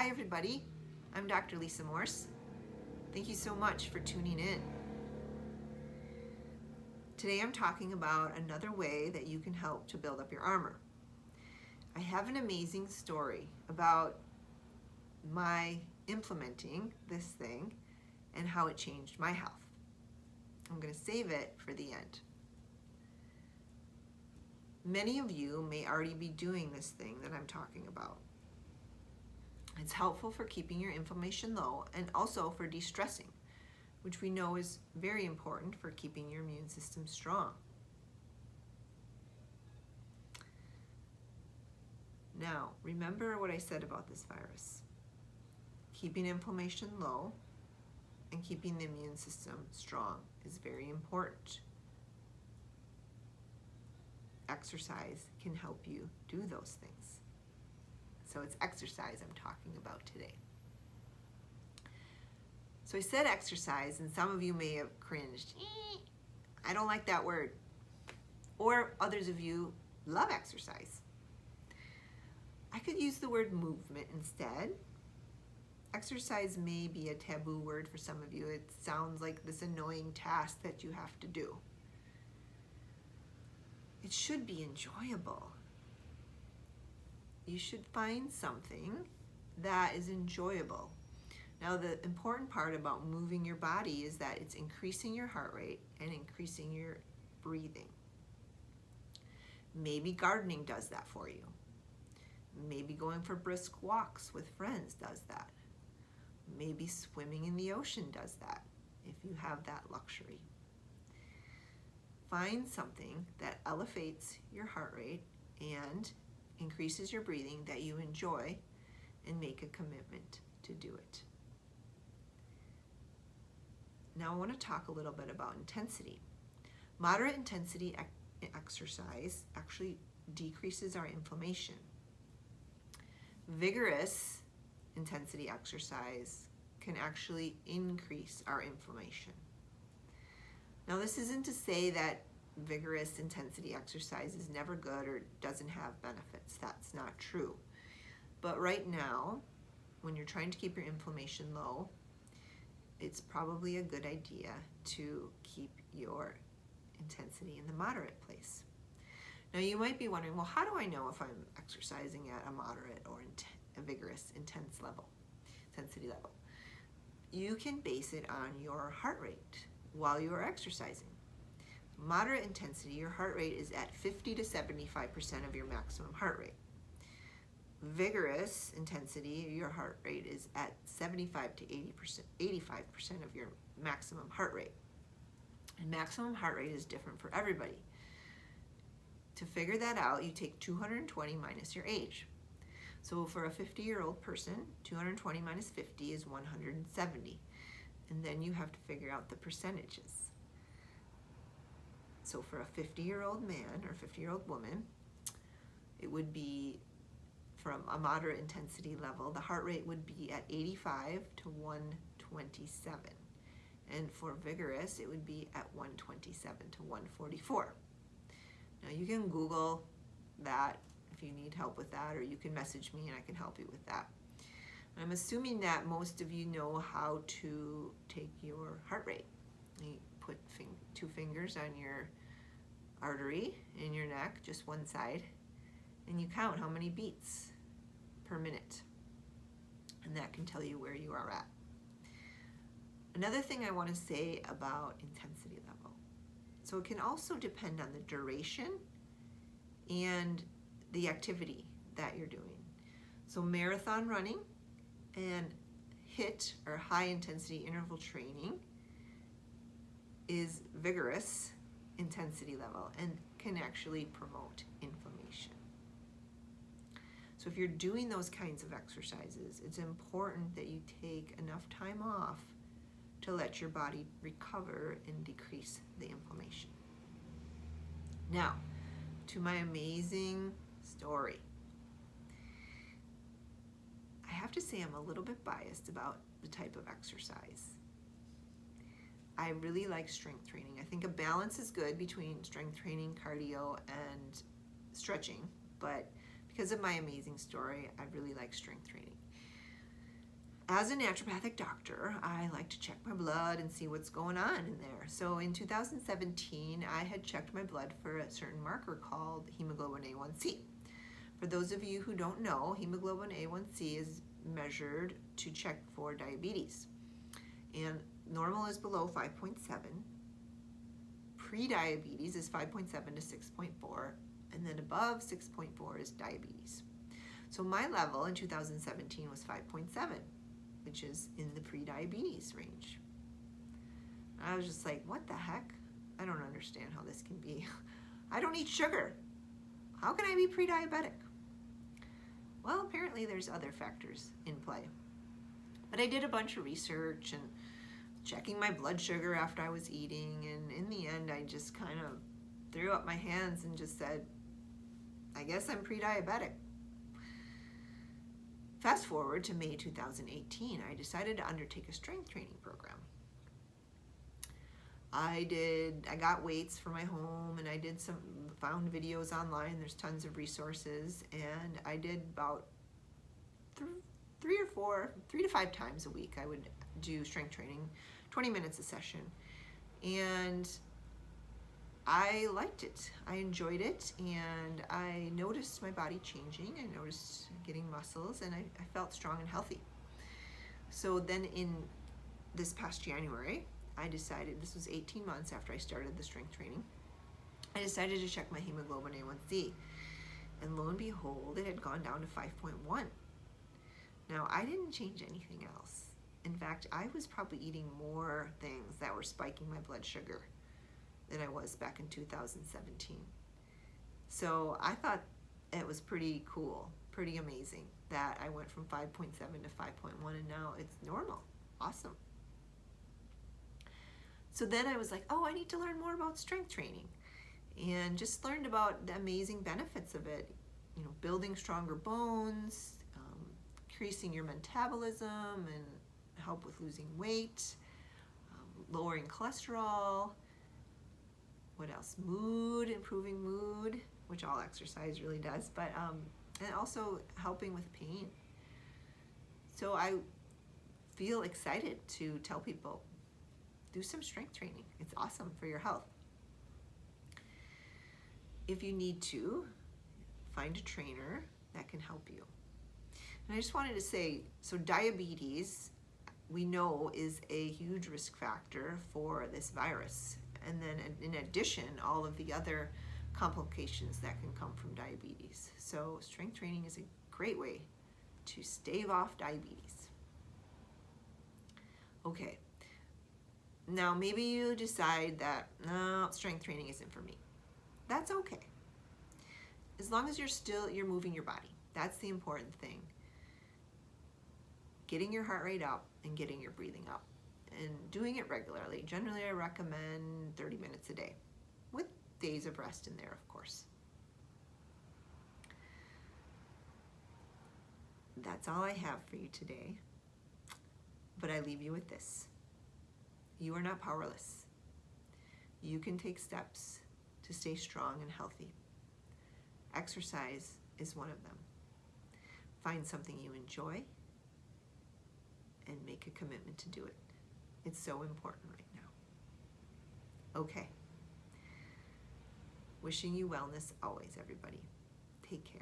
Hi everybody, I'm Dr. Lisa Morse. Thank you so much for tuning in. Today I'm talking about another way that you can help to build up your armor. I have an amazing story about my implementing this thing and how it changed my health. I'm going to save it for the end. Many of you may already be doing this thing that I'm talking about. It's helpful for keeping your inflammation low and also for de-stressing, which we know is very important for keeping your immune system strong. Now, remember what I said about this virus. Keeping inflammation low and keeping the immune system strong is very important. Exercise can help you do those things. So it's exercise I'm talking about today. So I said exercise, and some of you may have cringed. I don't like that word. Or others of you love exercise. I could use the word movement instead. Exercise may be a taboo word for some of you. It sounds like this annoying task that you have to do. It should be enjoyable. You should find something that is enjoyable. Now, the important part about moving your body is that it's increasing your heart rate and increasing your breathing. Maybe gardening does that for you. Maybe going for brisk walks with friends does that. Maybe swimming in the ocean does that, if you have that luxury. Find something that elevates your heart rate and increases your breathing that you enjoy, and make a commitment to do it. Now I want to talk a little bit about intensity. Moderate intensity exercise actually decreases our inflammation. Vigorous intensity exercise can actually increase our inflammation. Now, this isn't to say that vigorous intensity exercise is never good or doesn't have benefits. That's not true. But right now, when you're trying to keep your inflammation low, it's probably a good idea to keep your intensity in the moderate place. Now, you might be wondering, well, how do I know if I'm exercising at a moderate or a vigorous intensity level? You can base it on your heart rate while you are exercising. Moderate intensity, your heart rate is at 50 to 75% of your maximum heart rate. Vigorous intensity, your heart rate is at 75 to 85% of your maximum heart rate. And maximum heart rate is different for everybody. To figure that out, you take 220 minus your age. So for a 50-year-old person, 220 minus 50 is 170. And then you have to figure out the percentages. So for a 50-year-old man or 50-year-old woman, it would be from a moderate intensity level, the heart rate would be at 85 to 127. And for vigorous, it would be at 127 to 144. Now you can Google that if you need help with that, or you can message me and I can help you with that. I'm assuming that most of you know how to take your heart rate. You put two fingers on your artery in your neck, just one side, and you count how many beats per minute. And that can tell you where you are at. Another thing I want to say about intensity level. So it can also depend on the duration and the activity that you're doing. So marathon running and HIIT, or high intensity interval training, is vigorous intensity level and can actually promote inflammation. So if you're doing those kinds of exercises, it's important that you take enough time off to let your body recover and decrease the inflammation. Now, to my amazing story. I have to say I'm a little bit biased about the type of exercise. I really like strength training. I think a balance is good between strength training, cardio, and stretching, but because of my amazing story, I really like strength training. as a naturopathic doctor, I like to check my blood and see what's going on in there. So in 2017, I had checked my blood for a certain marker called hemoglobin A1C. For those of you who don't know, hemoglobin A1C is measured to check for diabetes. And normal is below 5.7. Pre-diabetes is 5.7 to 6.4. And then above 6.4 is diabetes. So my level in 2017 was 5.7, which is in the pre-diabetes range. I was just like, what the heck? I don't understand how this can be. I don't eat sugar. How can I be pre-diabetic? Well, apparently there's other factors in play. But I did a bunch of research and checking my blood sugar after I was eating, and in the end I just kind of threw up my hands and just said, I guess I'm pre-diabetic. Fast forward to May 2018, I decided to undertake a strength training program. I got weights for my home, and I found videos online. There's tons of resources, and I did about 3 to 5 times a week. I would do strength training, 20 minutes a session, and I liked it. I enjoyed it, and I noticed my body changing. I noticed getting muscles, and I felt strong and healthy. So then in this past January, I decided, this was 18 months after I started the strength training, I decided to check my hemoglobin A1C. And lo and behold, it had gone down to 5.1. Now, I didn't change anything else. In fact, I was probably eating more things that were spiking my blood sugar than I was back in 2017. So I thought it was pretty cool, pretty amazing that I went from 5.7 to 5.1, and now it's normal. Awesome. So then I was like, oh, I need to learn more about strength training, and just learned about the amazing benefits of it. You know, building stronger bones, increasing your metabolism, and help with losing weight, lowering cholesterol. What else? Mood, improving mood, which all exercise really does, but and also helping with pain. So I feel excited to tell people, do some strength training. It's awesome for your health. If you need to, find a trainer that can help you. And I just wanted to say, so diabetes, we know, is a huge risk factor for this virus. And then in addition, all of the other complications that can come from diabetes. So strength training is a great way to stave off diabetes. Okay. Now, maybe you decide that, no, strength training isn't for me. That's okay. As long as you're moving your body. That's the important thing. Getting your heart rate up and getting your breathing up. And doing it regularly. Generally, I recommend 30 minutes a day, with days of rest in there, of course. That's all I have for you today. But I leave you with this. You are not powerless. You can take steps to stay strong and healthy. Exercise is one of them. Find something you enjoy and make a commitment to do it. It's so important right now. Okay. Wishing you wellness always, everybody. Take care.